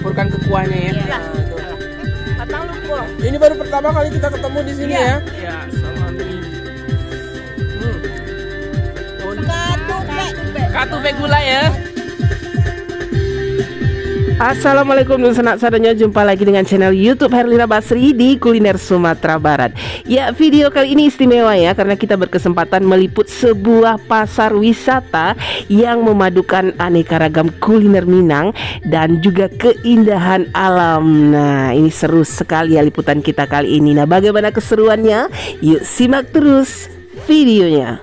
campurkan ke kuahnya ya. Iya. Tuh. Patang lupa. Ini baru pertama kali kita ketemu di sini ya. Iya, sama mie. Katupe gula ya. Assalamualaikum dan senang sadanya jumpa lagi dengan channel YouTube Herlina Basri di Kuliner Sumatera Barat. Ya, video kali ini istimewa ya karena kita berkesempatan meliput sebuah pasar wisata yang memadukan aneka ragam kuliner Minang dan juga keindahan alam. Nah, ini seru sekali ya liputan kita kali ini. Nah, bagaimana keseruannya? Yuk simak terus videonya.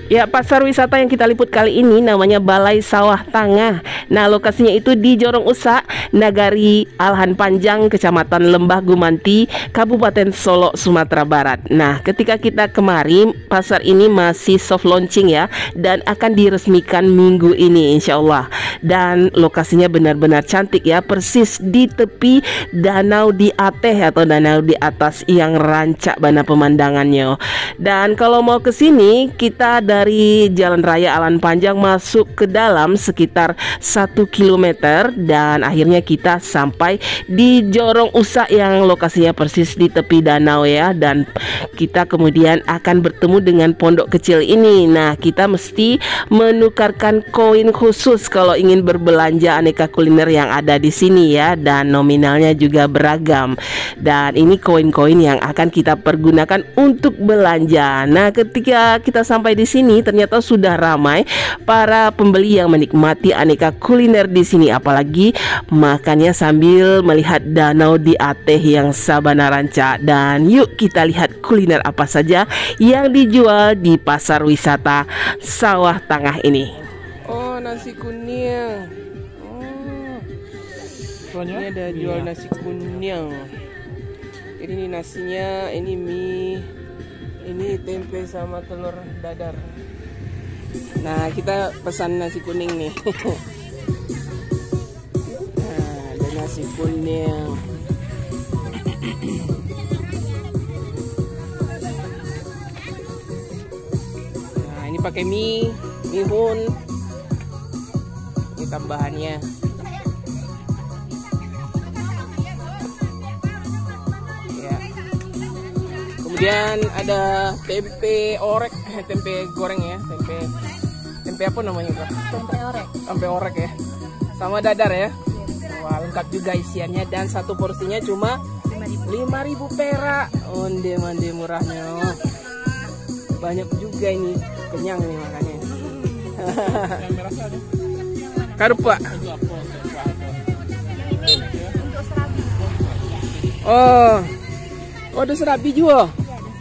Ya, pasar wisata yang kita liput kali ini namanya Balai Sawah Tangah. Nah, lokasinya itu di Jorong Usak, Nagari Alhan Panjang, Kecamatan Lembah Gumanti, Kabupaten Solo, Sumatera Barat. Nah, ketika kita kemari, pasar ini masih soft launching ya, dan akan diresmikan minggu ini insya Allah. Dan lokasinya benar-benar cantik ya, persis di tepi danau di Ateh atau danau di atas yang rancak bana pemandangannya. Dan kalau mau ke sini, kita dari Jalan Raya Alhan Panjang masuk ke dalam sekitar 1 km dan akhirnya kita sampai di Jorong Usak yang lokasinya persis di tepi danau ya, dan kita kemudian akan bertemu dengan pondok kecil ini. Nah, kita mesti menukarkan koin khusus kalau ingin berbelanja aneka kuliner yang ada di sini ya, dan nominalnya juga beragam. Dan ini koin-koin yang akan kita pergunakan untuk belanja. Nah, ketika kita sampai di sini ternyata sudah ramai para pembeli yang menikmati aneka kuliner di sini, apalagi makannya sambil melihat danau di Ateh yang sabana ranca. Dan yuk kita lihat kuliner apa saja yang dijual di pasar wisata Sawah Tangah ini. Oh, nasi kuning. Ini ada jual nasi kuning. Ini nasinya, ini mie, ini tempe sama telur dadar. Nah, kita pesan nasi kuning nih. Nah, ada nasi kuning. Nah, ini pakai mie, mihun. Ini tambahannya. Ya. Kemudian ada tempe orek, tempe goreng ya, tempe apa namanya Kak? Tempe orek. Tempe orek ya, sama dadar ya. Wah, lengkap juga isiannya dan satu porsinya cuma 5.000 perak. Onde mande murahnya. Banyak juga ini, kenyang nih makannya. Yang merah ada. Karupa. Untuk serabi. Oh, ada serabi juga.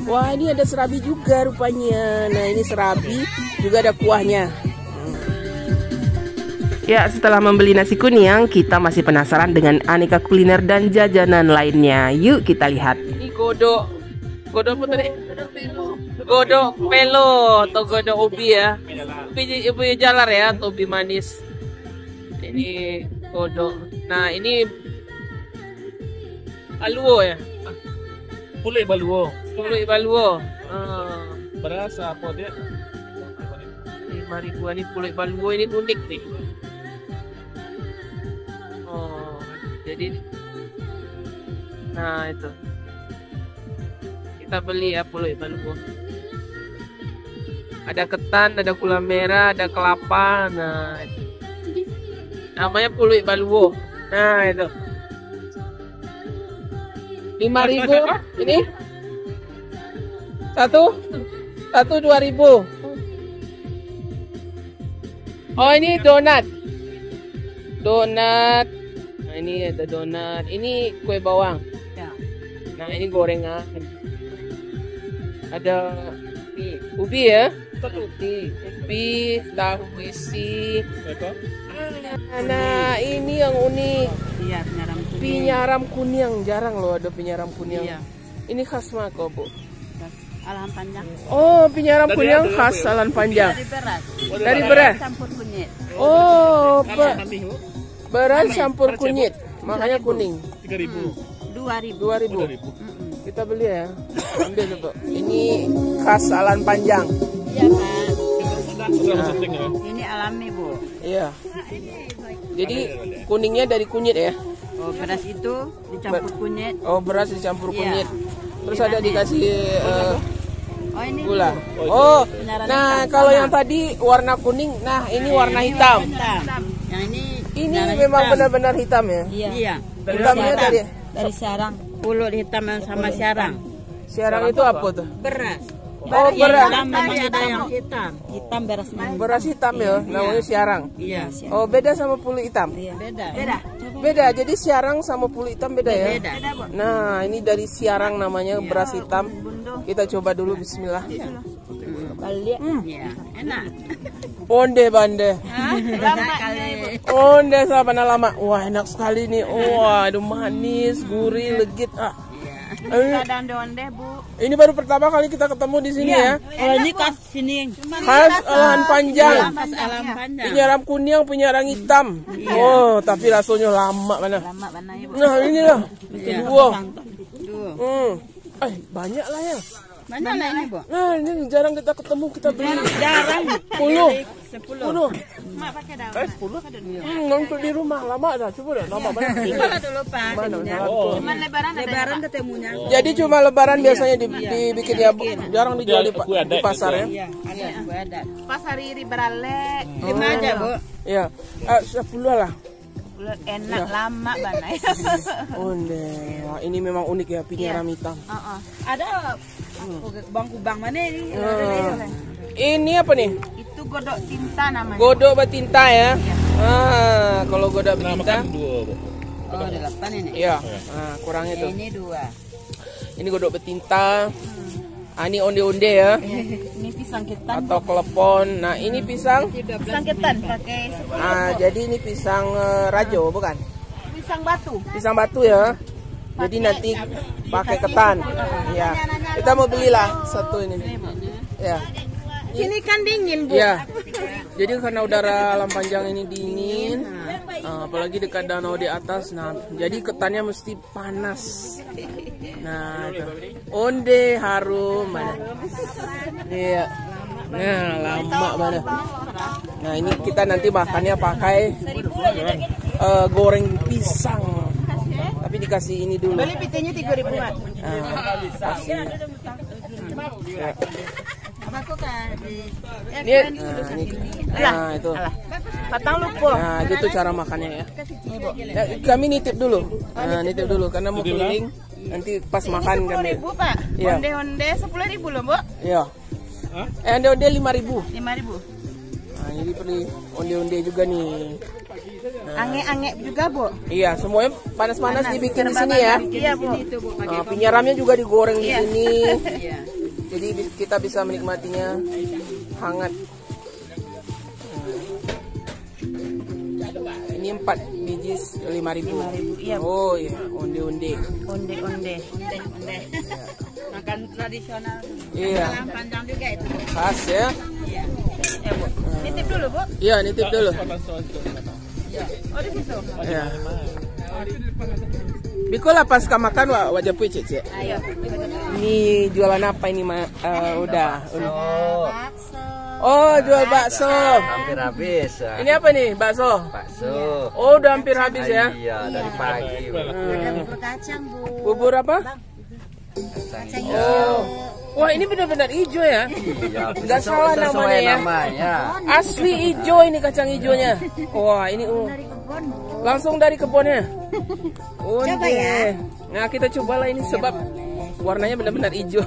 Wah, ini ada serabi juga rupanya. Nah, ini serabi juga ada kuahnya. Ya, setelah membeli nasi kuning, kita masih penasaran dengan aneka kuliner dan jajanan lainnya. Yuk kita lihat. Ini godok. Godok apa tadi? Godok pelo atau godok ubi ya. Ubi jalar ya, atau ubi manis. Ini godok. Nah, ini aluo ya. Pulik baluo. Pulik baluo. Berasa apa dia? 5.000 ini pulik baluo, ini unik nih. Oh, jadi nah itu kita beli ya pulik baluo. Ada ketan, ada gula merah, ada kelapa. Nah, itu. Namanya pulik baluo. Nah, itu 5.000 ini satu 2.000. Oh, ini donat. Nah, ini ada donat. Ini kue bawang. Ya. Nah, ini gorengan. Ada ubi ya. Ubi, tahu isi. Nah, ini yang unik. Iya, penyaram kuning. Pinyaram kuning, jarang loh ada pinyaram kuning. Iya. Ini khas Mako, Bu. Alhan Panjang. Oh, pinyaram Dari kuning ada khas apa ya? Alhan Panjang. Dari beras. Dari beras. Campur kunyit. Oh, Nanti beras campur kunyit, makanya kuning. 3.000. 2.000. 2.000. 2.000. Kita beli ya. Ambil Bu. Ini khas Alhan Panjang. Iya, Pak. Sama setting ya. Ini alami, Bu. Iya. Jadi kuningnya dari kunyit ya. Oh, beras itu dicampur kunyit. Oh, beras dicampur Iya. kunyit. Terus ada dikasih Oh, ini gula. Bu. Oh, Penyaran nah hitam kalau sama. yang tadi warna kuning, nah ini warna hitam. Hitam. Yang ini Ini penyaran memang hitam. benar-benar hitam ya. Iya. Hitamnya dari sarang. Pulut hitam yang sama sarang. siarang itu apa tuh? Beras. Oh, Yang beras. hitam memang ada yang hitam. Hitam berasnya. Beras hitam ya, namanya siarang. Iya. Oh, beda sama pulu hitam. Beda. Beda. Beda, jadi siarang sama pulu hitam beda ya. Beda. Nah, ini dari siarang namanya beras hitam. Kita coba dulu, bismillah. Iya. Enak. Onde bande. Lama kali. Onde sama lama. Wah, enak sekali nih. Wah, aduh manis, gurih, legit. Ada onde, Bu. Ini baru pertama kali kita ketemu di sini ya. Oh, ini khas sini. Khas Alahan Panjang. Khas alam panjang. Penyaram kuning, penyaram hitam. Oh, tapi rasanya lama mana. Lama mana ya, Bu? Nah, inilah. Kedua. Tuh. Banyak lah ya. Mana lah ini, Bu? Nah, ini jarang kita ketemu, kita beli. Jarang. 10. Mak pakai daun. 10. Nonton di rumah lama dah. Coba dah, lama banget. Kalau dulu Pak. Mana? Cuman lebaran ketemunya. Jadi cuma lebaran biasanya dibikin ya, jarang dijual di pasar ya. Iya, ada. Pasar iri berale. 5 aja, Bu. Iya. 10 lah. Enak lama banget. Onde. Wah, ini memang unik ya, penyaram hitam. Ada kubang-kubang mana ini? Ini apa nih? Itu godok tinta namanya. Godok betinta ya. Kalau godok betinta. Dua, Bu. Oh, ada 8 ini. Iya. Nah, kurang itu. Ini 2. Ini godok betinta. Ini onde-onde ya. Ini pisang ketan. Atau klepon. Nah, ini pisang. Pisang ketan pakai Jadi ini pisang rajo bukan? pisang batu. Pisang batu ya. Jadi nanti pakai ketan. Ya. Kita mau belilah satu ini. Ya. Sini kan dingin, Bu. Ya. Jadi karena udara Alam Panjang ini dingin, apalagi dekat danau di atas, nah jadi ketannya mesti panas. Nah, itu. Onde harum mana? Iya. Nah, lama banget. Nah, ini kita nanti makannya pakai goreng pisang. Tapi dikasih ini dulu. Beli pitenya 3.000, Mak. Kasih. Ya. Aku kan Nah, itu. Patang lupa. Nah, gitu cara makannya ya. Ya, kami nitip dulu. Nah, nitip dulu karena mau keliling. Nanti pas makan kami. 10.000, Pak. Iya. Onde-onde 10.000 loh, Bu. Iya. Onde-onde 5.000. 5.000. Nah, ini beli onde-onde juga nih. Ange-ange juga, Bu. Iya, semuanya panas-panas dibikin di sini ya. Iya, Bu. Penyaramnya juga digoreng di sini. Iya. Jadi kita bisa menikmatinya hangat. Ini 4 biji 5.000. Iya. Oh iya, onde-onde. Onde-onde. Makan tradisional. Iya. Alam Panjang juga itu. Khas ya. Iya. Bu. Nitip dulu, Bu. Iya, nitip dulu. Oh, di situ. Ya. Bikola pas makan wajah pui cece. Ayo. Ini jualan apa ini udah. Bakso. Oh, jual bakso. Hampir habis. Ini apa nih? Bakso. Bakso. Oh, udah hampir habis ya. Iya, dari pagi. Bubur kacang, Bu. Bubur apa? Kacang Oh. Wah, ini benar-benar hijau ya. Iya, Nggak salah namanya ya. namanya. Asli hijau ini kacang hijaunya. Wah, ini langsung dari kebunnya. Coba ya. Nah, kita cobalah ini sebab warnanya benar-benar hijau.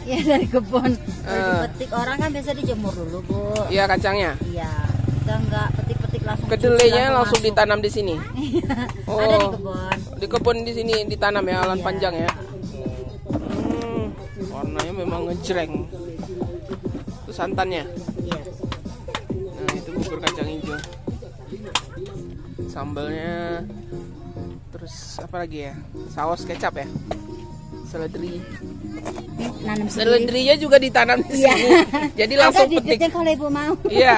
Ya dari kebun. Petik orang kan biasa dijemur dulu, Bu. Iya, kacangnya. Iya. Kita enggak petik-petik langsung. Kedelainya langsung ditanam di sini. Ada di kebun. Di kebun di sini ditanam ya, Alam Panjang ya. Warnanya memang ngejreng. Itu santannya. Nah, itu bubur kacang hijau. Sambalnya. Terus apa lagi ya? Saus kecap ya? Seledri. Nanam sendiri. Seledrinya juga ditanam di Iya. sini. Jadi langsung Ada di petik. Jogja kalau ibu mau. Iya.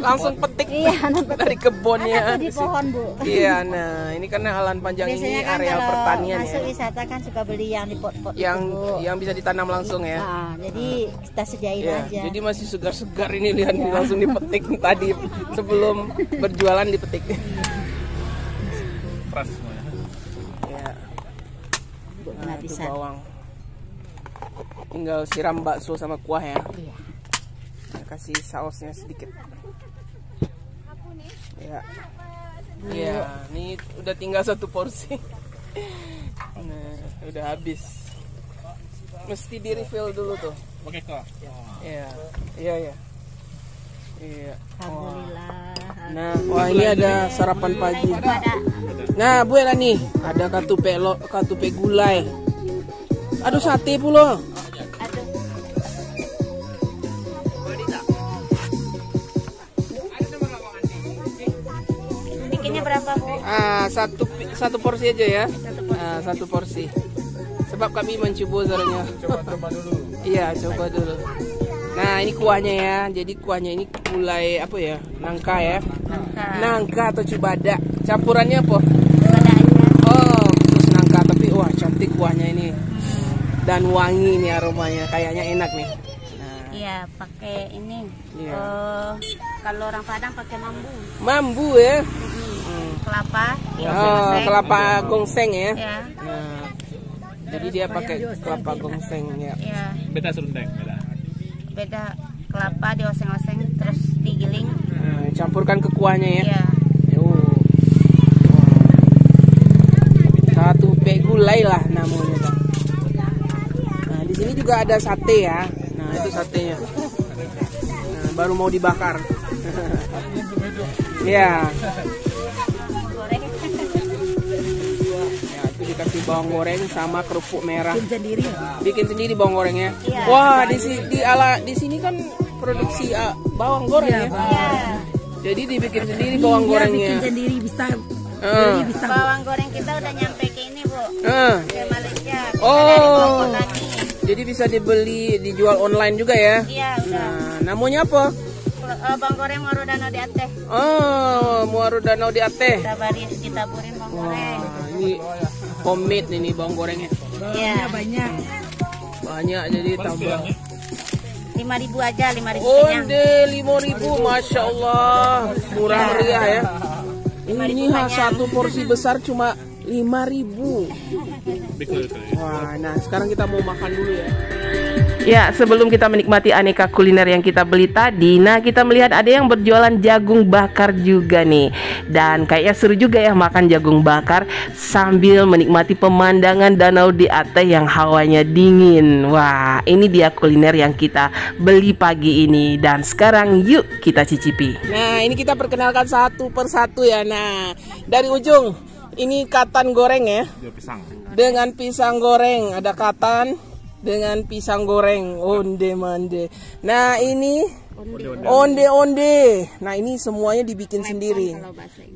Langsung petik Iya, dari kebunnya. Ada tuh di pohon bu. Iya, nah ini karena Alhan Panjang ini Biasanya kan area kalau pertanian masuk ya. wisata kan suka beli yang di pot-pot Yang itu, Bu. yang bisa ditanam langsung ya. Nah, jadi kita sediain Ya, aja. jadi masih segar-segar ini lihat nih, langsung dipetik tadi sebelum berjualan dipetik. Keras semuanya. Ya. Bu, Nah, itu bisa. bawang. Tinggal siram bakso sama kuah ya. Iya. Kasih sausnya sedikit. Ya. Iya, ini udah tinggal 1 porsi. Nah, udah habis. Mesti di refill dulu tuh. Pakai kok. Iya, iya, iya. Iya. Alhamdulillah. Nah, wah ini ada sarapan pagi. Ada. Nah, Bu Ella nih, ada katupe gulai. Aduh, sate pula. Aduh. Bikinnya berapa bu? Ah, satu porsi aja ya. Ah, 1 porsi. Sebab kami mencoba zaranya. Coba dulu. Iya, coba dulu. Nah, ini kuahnya ya. Jadi kuahnya ini gulai apa ya? Nangka ya. Nangka atau cubada. Campurannya apa? Ada aja. Oh, khusus nangka, tapi wah cantik kuahnya ini. Dan wangi nih aromanya, kayaknya enak nih. Nah, Iya, pakai ini. Iya. Kalau orang Padang pakai mambu. mambu ya. Kelapa. Oh, kelapa gongseng ya. Ya. Nah, jadi dia pakai kelapa gongseng ya. Iya. Beda serundeng, beda. Beda kelapa dioseng-oseng terus digiling. Nah, campurkan ke kuahnya ya. Iya. Oh. Katupe gulai lah namanya, Bang. Nah, di sini juga ada sate ya. Nah, itu satenya. Nah, baru mau dibakar. Ya. Goreng. Ya, itu dikasih bawang goreng sama kerupuk merah. Sendiri. Bikin sendiri bawang gorengnya. Iya. Wah, di sini kan produksi bawang goreng ya. Iya. Jadi dibikin sendiri bawang gorengnya. Sendiri bisa. Eh. Bawang goreng kita udah nyampe ke ini bu. Eh. Ke Malaysia. Kita Oh. dari Bogor lagi. Jadi bisa dijual online juga ya. Iya udah. Nah, namanya apa? Bawang goreng Muaro Danau di Aceh. Oh, Muaro Danau di Aceh. Kita burin bawang goreng. Wah, ini homemade ini bawang gorengnya. Iya. Banyak jadi tambah. 5.000 aja, 5.000 kenyang. Onde 5.000, masya Allah, murah meriah ya. Ini satu porsi besar cuma 5.000. Wah, nah sekarang kita mau makan dulu ya. Ya, sebelum kita menikmati aneka kuliner yang kita beli tadi, nah kita melihat ada yang berjualan jagung bakar juga nih. Dan kayaknya seru juga ya makan jagung bakar sambil menikmati pemandangan danau di Aceh yang hawanya dingin. Wah, ini dia kuliner yang kita beli pagi ini. Dan sekarang yuk kita cicipi. Nah, ini kita perkenalkan satu persatu ya. Nah, dari ujung ini katan goreng ya. Pisang. Dengan pisang goreng, ada katan dengan pisang goreng, onde mande. Nah ini onde. Nah ini semuanya dibikin sendiri.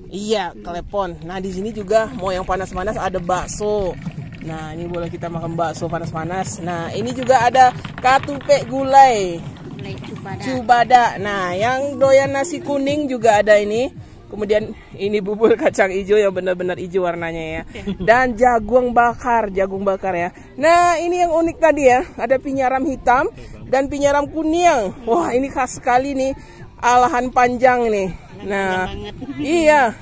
Iya, klepon. Nah di sini juga mau yang panas-panas ada bakso. Nah ini boleh kita makan bakso panas-panas. Nah ini juga ada katupe gulai, cubada. Nah yang doyan nasi kuning juga ada ini. Kemudian ini bubur kacang hijau yang benar-benar hijau warnanya ya. Dan jagung bakar ya. Nah ini yang unik tadi ya. Ada pinyaram hitam dan pinyaram kuning. Wah ini khas sekali nih. Alhan Panjang nih. Nah iya.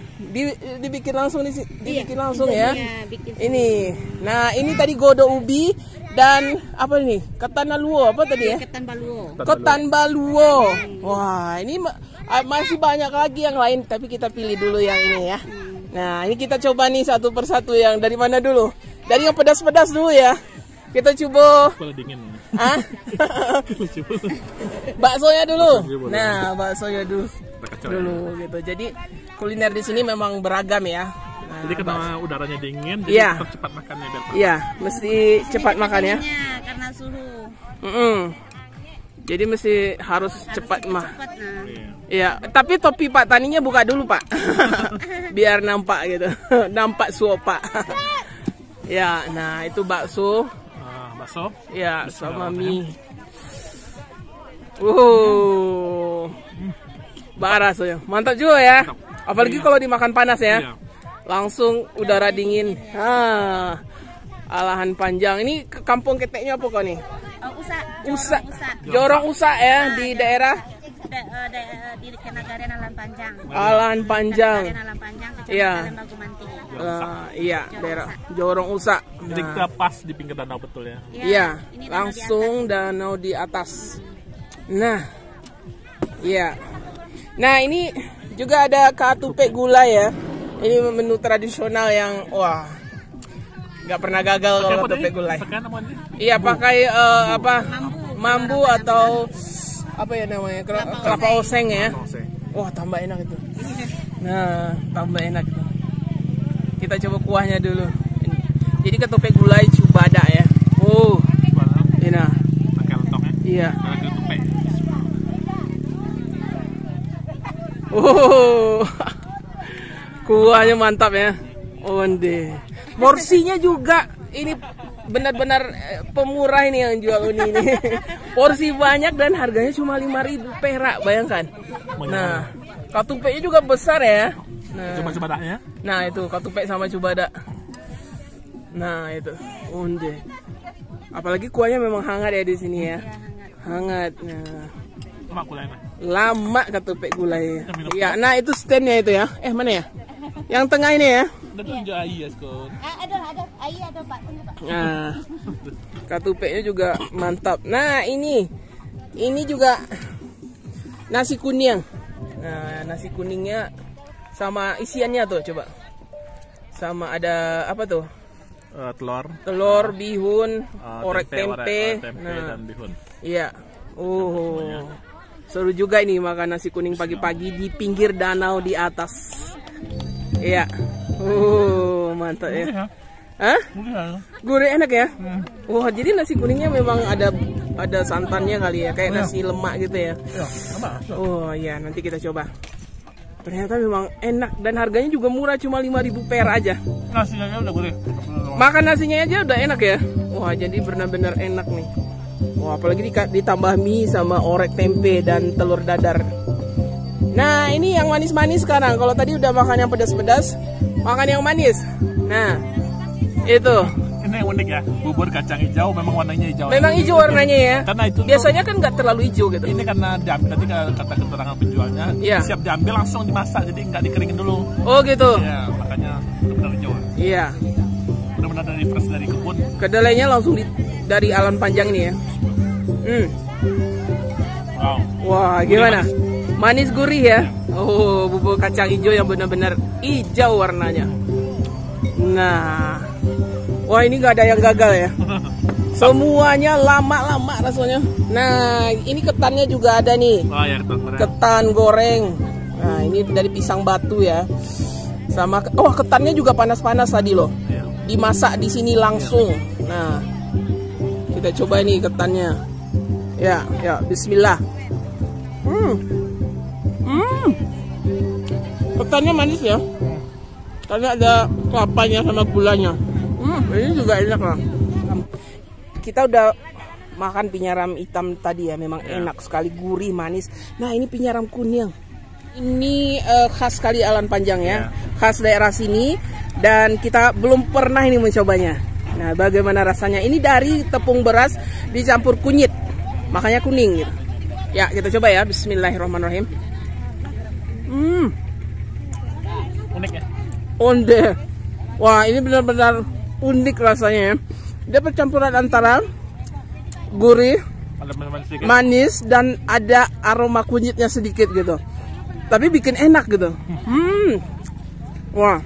Dibikin langsung dibikin langsung ya. Ini. Nah ini tadi godo ubi. Dan apa ini? Ketan baluo apa tadi ya? Ketan baluo. Wah, ini masih banyak lagi yang lain, tapi kita pilih dulu yang ini ya. Nah, ini kita coba nih satu persatu yang dari mana dulu? Dari yang pedas-pedas dulu ya. Kita coba. Hah? Baksonya dulu. Nah, baksonya dulu. Gitu. Jadi kuliner di sini memang beragam ya. Nah, jadi karena udaranya dingin, jadi iya. harus cepat makannya biar panas. Iya, mesti cepat makan ya. Karena suhu. Jadi mesti harus cepat mah. Cepat, nah. Iya, tapi topi Pak Taninya buka dulu Pak, biar nampak gitu, nampak suo Pak. Ya, nah itu bakso bakso. Ya, sama mie. Baras ya. Mantap juga ya. Apalagi kalau dimakan panas ya. Iya. Langsung udara dingin. Alahan Panjang. Ini kampung keteknya apa kau nih? Usa. Jorong Usa ya di daerah Di Kenagarian Alan Panjang. Alan Panjang. Alan Panjang, Iya. Kecamatan Lembah Gumanti. Iya, daerah Jorong Usa. Jadi kita pas di pinggir danau betul ya. Iya, ini langsung danau di atas. Nah, iya. Nah, ini juga ada katupe gula ya. Ini menu tradisional yang wah, nggak pernah gagal kalau katupe gulai. Sekian namanya. Iya, pakai apa? Mambu atau apa ya namanya? Kelapa oseng ya. Wah, tambah enak itu. Nah, tambah enak itu. Kita coba kuahnya dulu. Jadi katupe gulai Cubada ya. Oh, ini nah. Pakai lontongnya. Iya. Pakai tupai. Oh, kuahnya mantap ya. Onde. Porsinya juga ini benar-benar pemurah ini yang jual Uni ini. Porsi banyak dan harganya cuma 5.000 perak, bayangkan. Nah, katupenya juga besar ya. Nah, Coba dadanya. nah itu katupe sama Cubada. Nah, itu. Onde. Apalagi kuahnya memang hangat ya di sini ya. Hangat. Nah. Mak gulai. Lama katupe gulai. Ya, nah itu standnya itu ya. Mana ya? Yang tengah ini ya. Udah tunjuk air ya, Skon. Ada, air ada Pak. Tunggu, Pak. Nah, katupenya juga mantap. Nah, ini juga nasi kuning. Nah, nasi kuningnya sama isiannya tuh coba. Sama ada apa tuh? Telur, bihun, orek tempe, dan bihun. Iya. Seru juga ini makan nasi kuning pagi-pagi di pinggir danau di atas. Iya. Mantap ya. Hah? Gurih enak ya? Wah, jadi nasi kuningnya memang ada santannya kali ya, kayak nasi lemak gitu ya. Oh iya, nanti kita coba. Ternyata memang enak dan harganya juga murah, cuma 5.000 perak aja. Nasinya udah gurih. Makan nasinya aja udah enak ya. Wah, jadi benar-benar enak nih. Wah, apalagi ditambah mie sama orek tempe dan telur dadar. Nah, ini yang manis-manis sekarang. Kalau tadi udah makan yang pedas-pedas, makan yang manis. Nah, itu. Ini yang unik ya, bubur kacang hijau memang warnanya hijau. Memang hijau warnanya ya. Karena itu biasanya kan nggak terlalu hijau gitu. Ini karena diambil tadi kata keterangan penjualnya, Iya. siap diambil langsung dimasak, jadi nggak dikeringin dulu. Oh gitu. Ya, makanya benar-benar hijau. Iya. Benar-benar dari fresh dari kebun. Kedelainya langsung dari Alan Panjang ini ya. Wow. Wah, gimana? Manis gurih ya. Oh, bubur kacang hijau yang benar-benar hijau warnanya. Nah, wah ini nggak ada yang gagal ya. Semuanya lama-lama rasanya. Nah, ini ketannya juga ada nih. Oh ya, ketan. Ketan goreng. Nah, ini dari pisang batu ya. Sama, ketannya juga panas-panas tadi loh. Iya. Dimasak di sini langsung. Nah, kita coba nih ketannya. Ya, Bismillah. Ketannya manis ya. Karena ada kelapanya sama gulanya. Ini juga enak lah. Kita udah makan pinyaram hitam tadi ya, memang enak sekali, gurih, manis. Nah, ini pinyaram kuning. Ini khas sekali Alan Panjang ya, khas daerah sini. Dan kita belum pernah ini mencobanya. Nah, bagaimana rasanya? Ini dari tepung beras dicampur kunyit, makanya kuning gitu. Ya, kita coba ya. Bismillahirrahmanirrahim. Unik ya. Onde. Wah, ini benar-benar unik rasanya ya. Dia percampuran antara gurih, manis, dan ada aroma kunyitnya sedikit gitu. Tapi bikin enak gitu. Wah,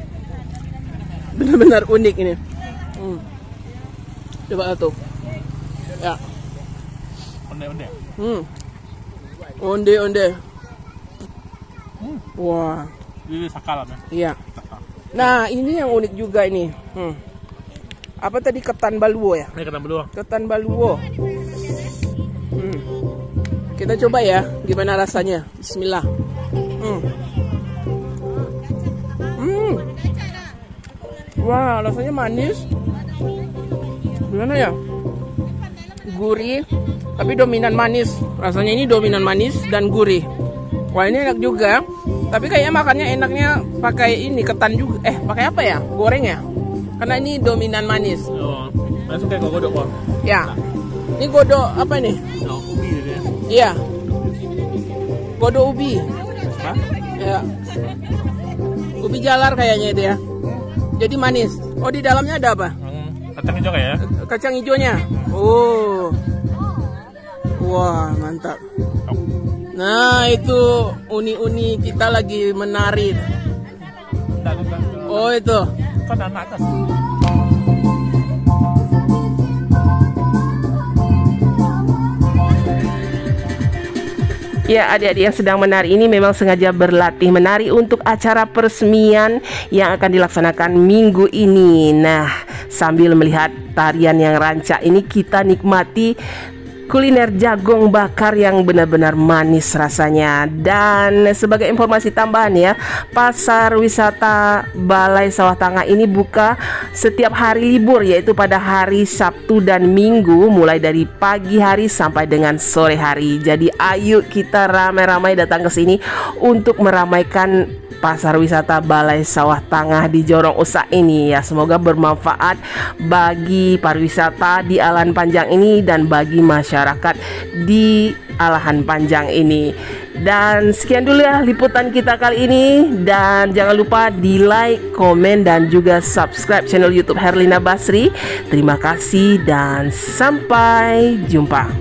benar-benar unik ini. Coba tuh. Ya. Onde. Wah. Ini sakalan ya. Iya. Nah, ini yang unik juga ini. Apa tadi, ketan baluo ya? Ini ketan baluo. Ketan baluo. Kita coba ya, gimana rasanya. Bismillah. Wah, rasanya manis. Gimana ya? gurih, tapi dominan manis. Rasanya ini dominan manis dan gurih. Wah, ini enak juga. Tapi kayaknya makannya enaknya pakai ini ketan juga. Pakai apa ya? Goreng ya? Karena ini dominan manis. Oh, masuk kayak godok kok. Ya. Ini godok apa nih? Oh, ubi gitu ya. Iya. Godok ubi. Hah? Ya. Ubi jalar kayaknya itu ya. Jadi manis. Oh, di dalamnya ada apa? Kacang hijau kayak ya? Kacang hijaunya. Oh. Wah, mantap. Nah, itu uni-uni kita lagi menari. Oh, itu. Kan anak atas. Ya, adik-adik yang sedang menari ini memang sengaja berlatih menari untuk acara peresmian yang akan dilaksanakan minggu ini. Nah, sambil melihat tarian yang rancak ini, kita nikmati kuliner jagung bakar yang benar-benar manis rasanya. Dan sebagai informasi tambahan ya, pasar wisata Balai Sawah Tangah ini buka setiap hari libur, yaitu pada hari Sabtu dan Minggu, mulai dari pagi hari sampai dengan sore hari. Jadi ayo kita ramai-ramai datang ke sini untuk meramaikan pasar wisata Balai Sawah Tangah di Jorong Usak ini ya. Semoga bermanfaat bagi pariwisata di Alahan Panjang ini dan bagi masyarakat di Alahan Panjang ini. Dan sekian dulu ya liputan kita kali ini, dan jangan lupa di like, komen, dan juga subscribe channel YouTube Herlina Basri. Terima kasih dan sampai jumpa.